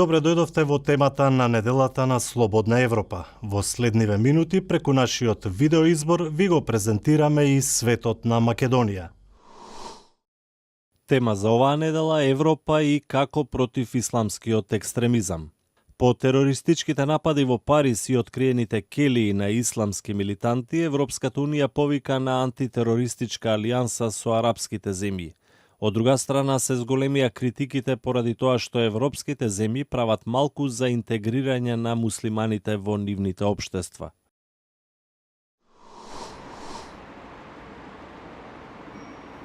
Добре дојдовте во темата на неделата на Слободна Европа. Во следниве минути преку нашиот видеоизбор ви го презентираме и светот на Македонија. Тема за оваа недела Европа и како против исламскиот екстремизам. По терористичките напади во Париз и откриените келии на исламски милитанти, Европската унија повика на антитерористичка алијанса со арапските земји. Од друга страна се зголемија критиките поради тоа што европските земји прават малку за интегрирање на муслиманите во нивните општества.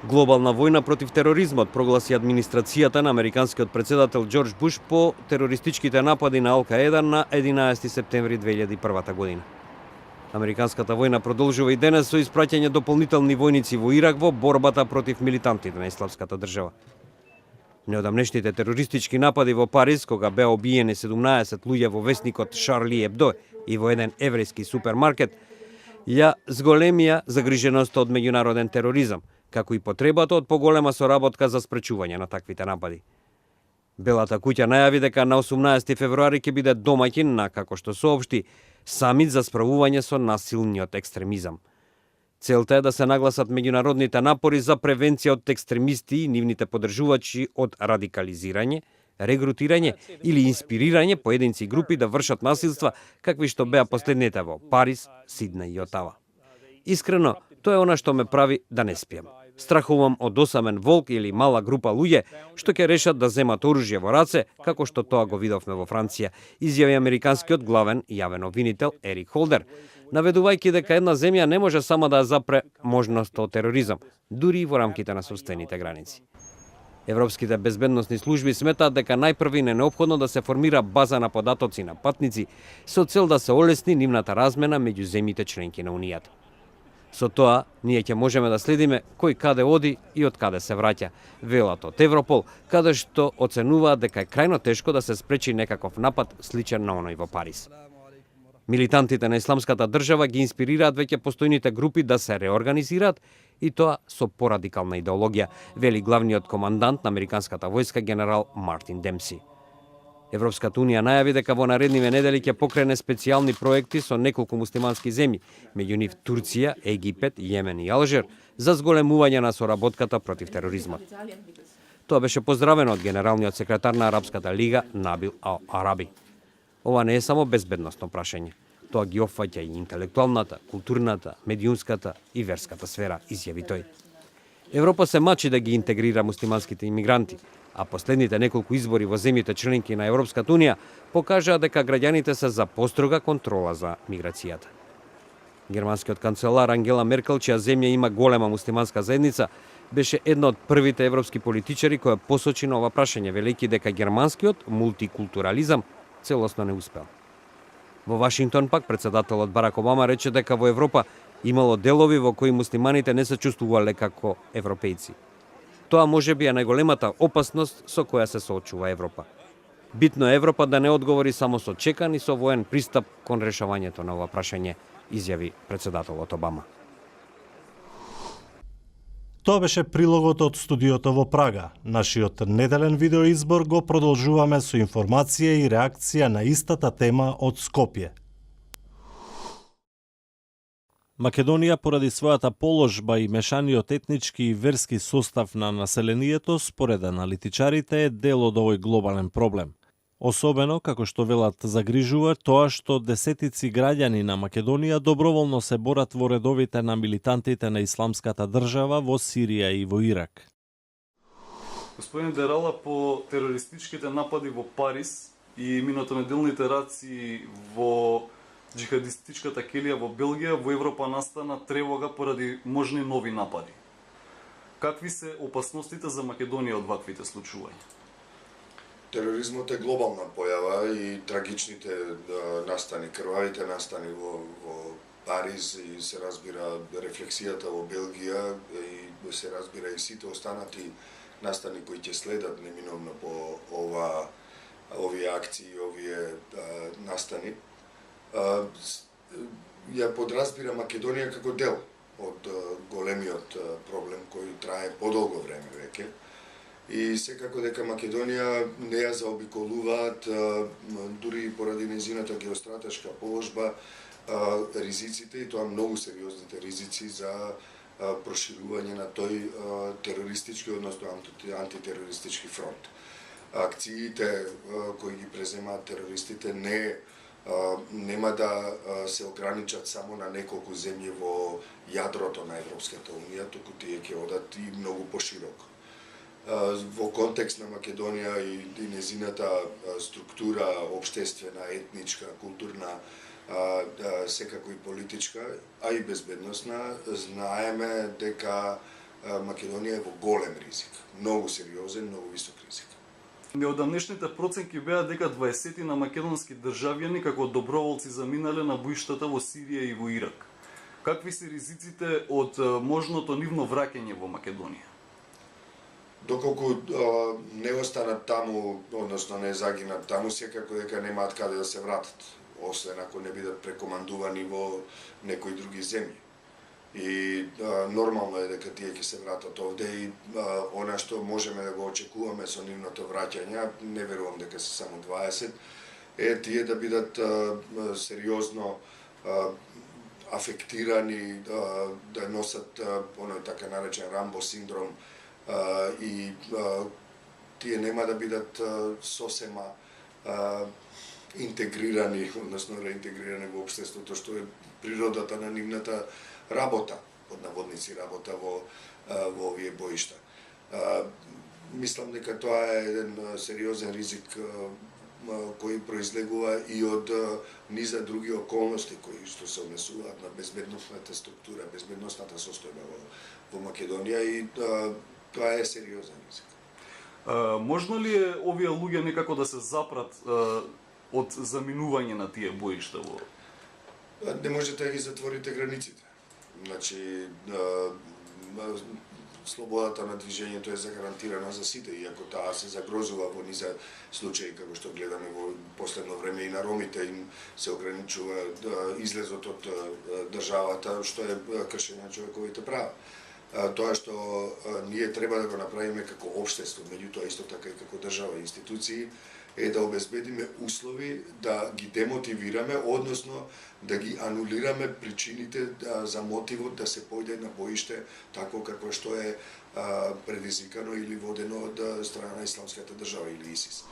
Глобална војна против тероризмот прогласи администрацијата на американскиот председател Џорџ Буш по терористичките напади на Ал-Каеда на 11 септември 2001 година. Американската војна продолжува и денес со испраќање дополнителни војници во Ирак во борбата против милитантите на Исламската држава. Неодамнешните терористички напади во Париз, кога беа убиени 17 луѓе во весникот Шарли Ебдо и во еден еврејски супермаркет, ја зголемија загриженоста од меѓународен тероризам, како и потребата од поголема соработка за спречување на таквите напади. Белата куќа најави дека на 18 февруари ќе биде домаќин на, како што соопшти, самит за справување со насилниот екстремизам. Целта е да се нагласат меѓународните напори за превенција од екстремисти и нивните поддржувачи од радикализирање, регрутирање или инспирирање поединци и групи да вршат насилства, какви што беа последните во Париз, Сиднеј и Отава. Искрено, тоа е она што ме прави да не спием. Страхувам од осамен волк или мала група луѓе што ќе решат да земат оружје во раце, како што тоа го видовме во Франција, изјави американскиот главен јавен обвинител Ерик Холдер, наведувајќи дека една земја не може сама да запре можноста од тероризам, дури и во рамките на сопстените граници. Европските безбедносни служби сметаат дека најпрви е неопходно да се формира база на податоци на патници со цел да се олесни нивната размена меѓу земјите членки на Унијата. Со тоа, ние ќе можеме да следиме кој каде оди и од каде се враќа, велат од Европол, каде што оценуваат дека е крајно тешко да се спречи некаков напад сличен на оној во Париз. Милитантите на Исламската држава ги инспирираат веќе постојните групи да се реорганизираат и тоа со порадикална идеологија, вели главниот командант на американската војска генерал Мартин Демси. Европската унија најави дека во наредниве недели ќе покрене специјални проекти со неколку муслимански земји, меѓу нив Турција, Египет, Јемен и Алжир, за зголемување на соработката против тероризмот. Тоа беше поздравено од генералниот секретар на Арапската лига Набил Ал-Араби. Ова не е само безбедносно прашање. Тоа ги опфаќа и интелектуалната, културната, медиумската и верската сфера, изјави тој. Европа се мачи да ги интегрира муслиманските имигранти, а последните неколку избори во земјите членки на Европската унија покажаа дека граѓаните се за построга контрола за миграцијата. Германскиот канцелар Ангела Меркел, чија земја има голема муслиманска заедница, беше една од првите европски политичари која посочи на ова прашање, велејќи дека германскиот мултикултурализам целосно не успел. Во Вашингтон пак председателот Барак Обама рече дека во Европа имало делови во кои муслиманите не се чувствувале како европејци. Тоа можеби е најголемата опасност со која се соочува Европа. Битно е Европа да не одговори само со чекан и со воен пристап кон решавањето на ова прашање, изјави председателот Обама. Тоа беше прилогот од студиото во Прага. Нашиот неделен видеоизбор го продолжуваме со информација и реакција на истата тема од Скопје. Македонија, поради својата положба и мешаниот етнички и верски состав на населението, според аналитичарите, е дел од овој глобален проблем. Особено, како што велат, загрижува тоа што десетици граѓани на Македонија доброволно се борат во редовите на милитантите на Исламската држава во Сирија и во Ирак. Господин Дерала, по терористичките напади во Париз и минатонеделните раци во джихадистичката келија во Белгија, во Европа настана тревога поради можни нови напади. Какви се опасностите за Македонија од ваквите случувања? Тероризмот е глобална појава и трагичните настани, крвавите настани во Париз и се разбира рефлексијата во Белгија и се разбира и сите останати настани кои ќе следат неминовно по овие акции, овие настани. Ја подразбира Македонија како дел од големиот проблем кој трае подолго време веќе И секако дека Македонија не ја заобиколуваат, дури и поради незината геостратешка положба, ризиците, и тоа многу сериозните ризици за проширување на тој терористички, односно антитерористички фронт. Акциите кои ги преземаат терористите нема да се ограничат само на неколку земји во јадрото на Европската унија, туку тие ќе одат и многу пошироко. Во контекст на Македонија и незината структура обштествена, етничка, културна, секако и политичка, а и безбедносна, знаеме дека Македонија е во голем ризик, многу сериозен, многу висок ризик. Неодамнешните проценки беа дека 20 на македонски државјани како доброволци заминале на боиштата во Сирија и во Ирак. Какви се ризиците од можното нивно враќање во Македонија? Доколку не останат таму, односно не загинат таму, секако дека немаат каде да се вратат, освен ако не бидат прекомандувани во некои други земји. И нормално е дека тие ќе се вратат овде и она што можеме да го очекуваме со нивното враќање, не верувам дека се само 20, е тие да бидат сериозно афектирани, да носат оној така наречен Рамбо синдром, и тие нема да бидат сосема интегрирани, односно реинтегрирани во општеството, што е природата на нивната работа, под наводници работа во овие боишта. Мислам дека тоа е еден сериозен ризик кој произлегува и од низа други околности кои што се однесуваат на безбедносната структура, безбедносната состојба во Македонија, и тоа е сериозен ризик. Можно ли е овие луѓе некако да се запрат од заминување на тие боишта во? Не можете да ги затворите границите. Значи, слободата на движењето е загарантирана за сите, иако таа се загрозува во низа случаи, како што гледаме во последно време и на ромите, им се ограничува излезот од државата, што е кршење на човековите права. Тоа што ние треба да го направиме како општество, меѓутоа исто така и како држава и институции, е да обезбедиме услови да ги демотивираме, односно да ги анулираме причините за мотивот да се појде на боиште такво како што е предизвикано или водено од страна на Исламската држава или ИСИС.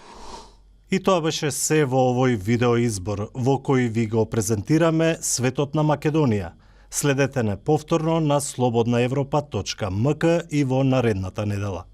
И тоа беше се во овој видеоизбор, во кој ви го презентираме светот на Македонија. Следете не повторно на slobodnaevropa.mk и во наредната недела.